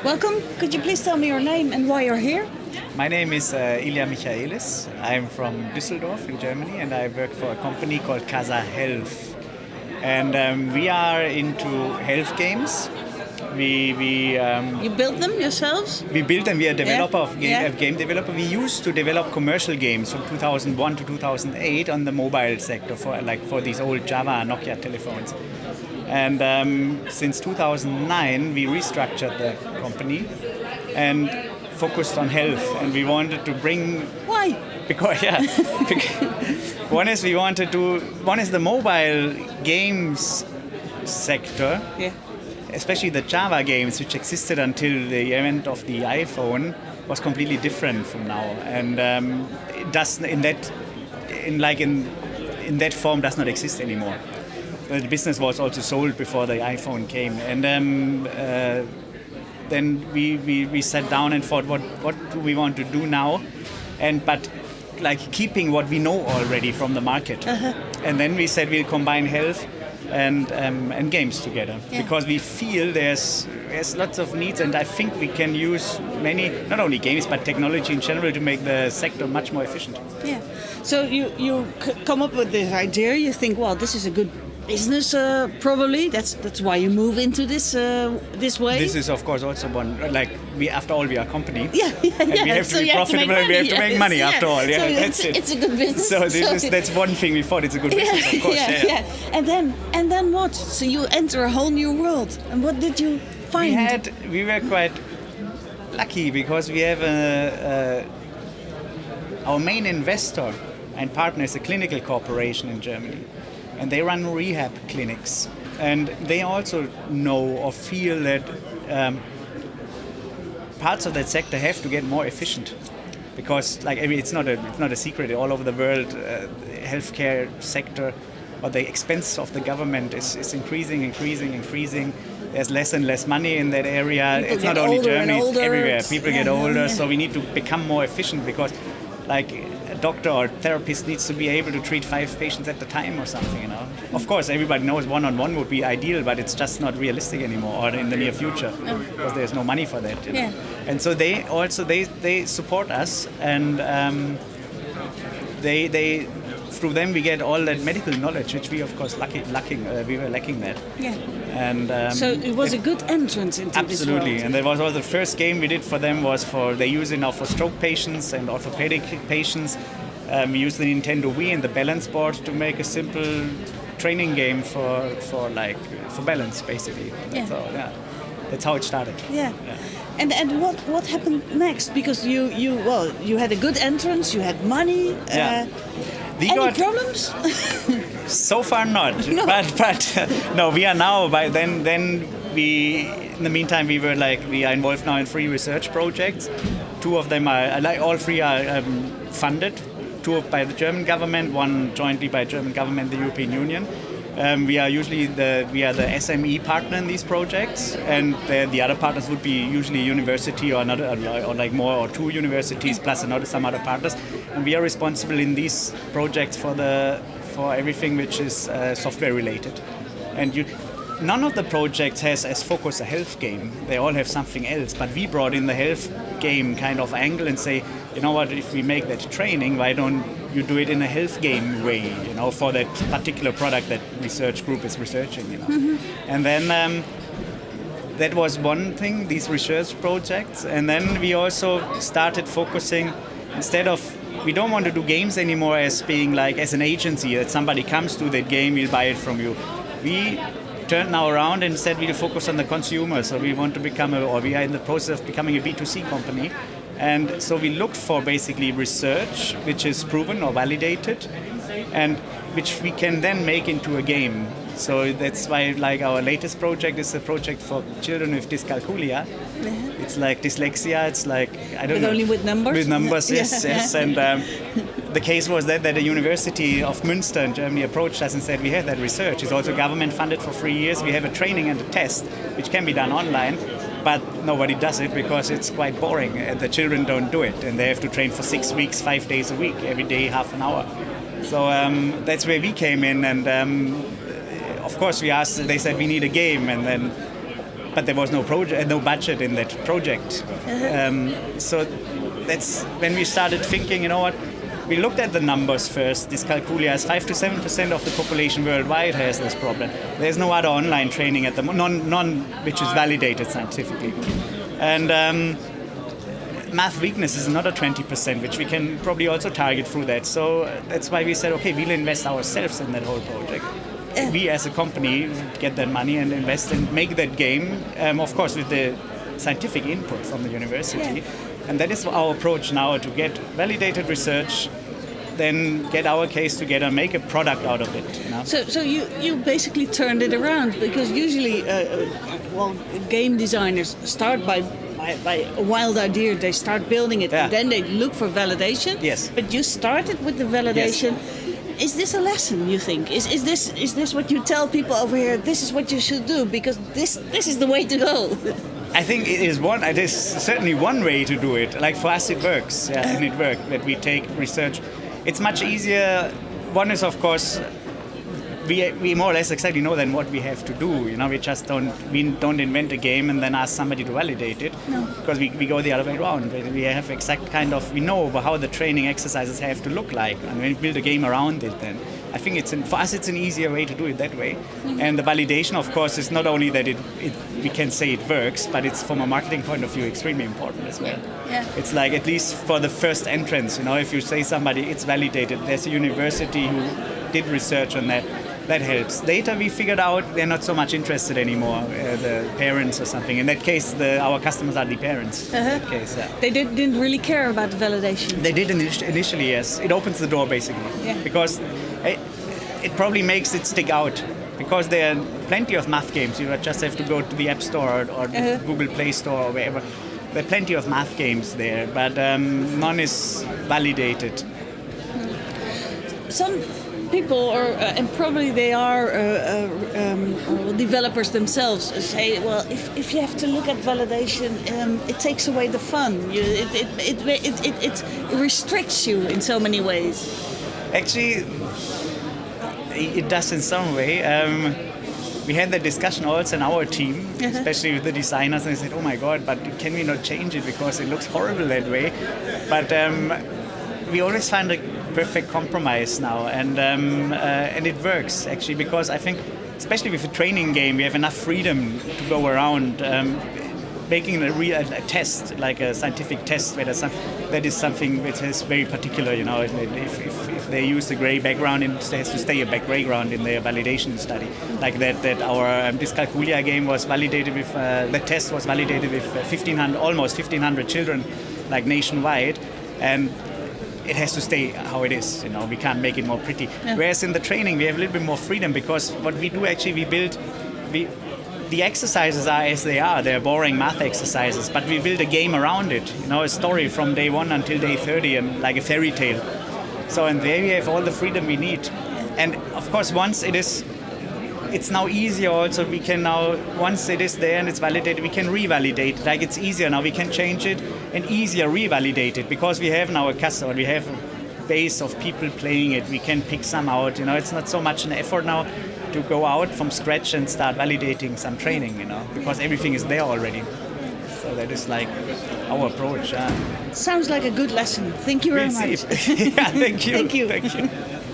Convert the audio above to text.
Welcome. Could you please tell me your name and why you're here? My name is Ilja Michaelis. I'm from Düsseldorf in Germany and I work for a company called Kaasa Health. And we are into health games. You built them yourselves? We built them. We are a developer Yeah. of game developer. We used to develop commercial games from 2001 to 2008 on the mobile sector for these old Java Nokia telephones. And since 2009, we restructured the company and focused on health. And we wanted to bring. Why? Because one is the mobile games sector. Yeah. Especially the Java games, which existed until the event of the iPhone, was completely different from now, and it does in that form does not exist anymore. The business was also sold before the iPhone came, and then we sat down and thought, what do we want to do now, but keeping what we know already from the market, and then we said we'll combine health and games together, because we feel there's lots of needs, and I think we can use many, not only games but technology in general, to make the sector much more efficient. Yeah. So you come up with this idea. You think, well, this is a good business, probably. That's why you move into this way. This is, of course, also one. After all, we are a company. Yeah. And we have to be profitable, and we have to make money after all. Yeah, so that's it. It's a good business. So that's one thing we thought. It's a good business, of course. Yeah. And then what? So you enter a whole new world. And what did you find? We were quite lucky because we have our main investor and partner is a clinical corporation in Germany, and they run rehab clinics, and they also know or feel that parts of that sector have to get more efficient, because it's not a secret all over the world. Healthcare sector, or the expense of the government is increasing. There's less and less money in that area. People it's not only Germany, it's older. everywhere. People get older, so we need to become more efficient, because a doctor or therapist needs to be able to treat 5 patients at a time or something, Of course, everybody knows one-on-one would be ideal, but it's just not realistic anymore, or in the near future, because there's no money for that. Yeah. And so they support us, and they through them we get all that medical knowledge, which we of course we were lacking that. Yeah. And so it was a good entrance into this world. Absolutely, and that was also the first game we did for them. They use it now for stroke patients and orthopedic patients. We use the Nintendo Wii and the balance board to make a simple training game for balance, basically. That's how it started. Yeah. And what happened next? Because you had a good entrance, you had money. Any problems? So far not. No. But no, we are now. By then we. In the meantime, we are involved now in 3 research projects. 2 of them are all 3 are funded. 2 by the German government, 1 jointly by German government, the European Union. We are the SME partner in these projects, and the other partners would be usually university or another, or 2 universities plus some other partners. And we are responsible in these projects for everything which is software related. And none of the projects has as focus a health game. They all have something else. But we brought in the health game kind of angle and say, you know what, if we make that training, why don't you do it in a health game way, for that particular product that research group is researching, Mm-hmm. And then that was one thing, these research projects. And then we also started focusing, we don't want to do games anymore as being as an agency, that somebody comes to that game, we'll buy it from you. We turned now around and said we'll focus on the consumer. So we want to we are in the process of becoming a B2C company. And so we look for basically research which is proven or validated, and which we can then make into a game. So that's why our latest project is a project for children with dyscalculia. Yeah. It's like dyslexia. It's I don't know. Only with numbers? With numbers, yes. And the case was that the University of Münster in Germany approached us and said, we have that research. It's also government funded for 3 years. We have a training and a test, which can be done online. But nobody does it because it's quite boring. The children don't do it, and they have to train for 6 weeks, 5 days a week, every day half an hour. So that's where we came in, and of course we asked. They said we need a game, and then but there was no project, no budget in that project. So that's when we started thinking, you know what, we looked at the numbers first. Dyscalculia is 5 to 7% of the population worldwide has this problem. There's no other online training at the none which is validated scientifically. And math weakness is another 20%, which we can probably also target through that. So that's why we said, okay, we'll invest ourselves in that whole project. We as a company get that money and invest and make that game, of course, with the scientific input from the university. And that is our approach now, to get validated research, then get our case together, make a product out of it. You know? So you basically turned it around, because usually, game designers start by a wild idea. They start building it, and then they look for validation. Yes. But you started with the validation. Yes. Is this a lesson, you think? Is this what you tell people over here? This is what you should do, because this is the way to go. I think it is certainly one way to do it. Like for us, it works, and it worked. That we take research. It's much easier. One is, of course, we more or less exactly know then what we have to do. You know, we don't invent a game and then ask somebody to validate it. No. Because we go the other way around. We have exact we know how the training exercises have to look like, and we build a game around it. Then I think for us it's an easier way to do it that way. Mm-hmm. And the validation, of course, is not only that we can say it works, but it's from a marketing point of view extremely important as well. Yeah. It's like, at least for the first entrance, you know, if you say somebody it's validated, there's a university who did research on that. That helps. Later we figured out they're not so much interested anymore, the parents or something. In that case, our customers are the parents. In that case, They didn't really care about the validation. They did initially, yes. It opens the door, basically. Yeah. Because it probably makes it stick out. Because there are plenty of math games. You just have to go to the App Store or the Google Play Store or wherever. There are plenty of math games there, but none is validated. Some people, and probably they are developers themselves, say, well, if you have to look at validation, it takes away the fun. It restricts you in so many ways. Actually, it does in some way. We had that discussion also in our team, especially with the designers, and they said, oh my God, but can we not change it because it looks horrible that way? But we always find a perfect compromise now, and it works actually, because I think, especially with a training game, we have enough freedom to go around making a test, like a scientific test, where that is something which is very particular. You know, if they use the gray background, it has to stay a gray ground in their validation study. Like that our Dyscalculia game was validated with the test was validated with almost 1,500 children, like nationwide, and it has to stay how it is. You know, we can't make it more pretty. Yeah. Whereas in the training, we have a little bit more freedom, because what we do actually, the exercises are as they are. They're boring math exercises, but we build a game around it. You know, a story from day 1 until day 30, and like a fairy tale. So, and there we have all the freedom we need. And of course, once it's now easier also. We can now, once it is there and it's validated, we can revalidate. Like, it's easier now. We can change it and easier revalidate it, because we have now a customer. We have a base of people playing it. We can pick some out. You know, it's not so much an effort now to go out from scratch and start validating some training. You know, because everything is there already. So that is like our approach. Sounds like a good lesson. Thank you very much. Yeah, thank you. Thank you. Thank you.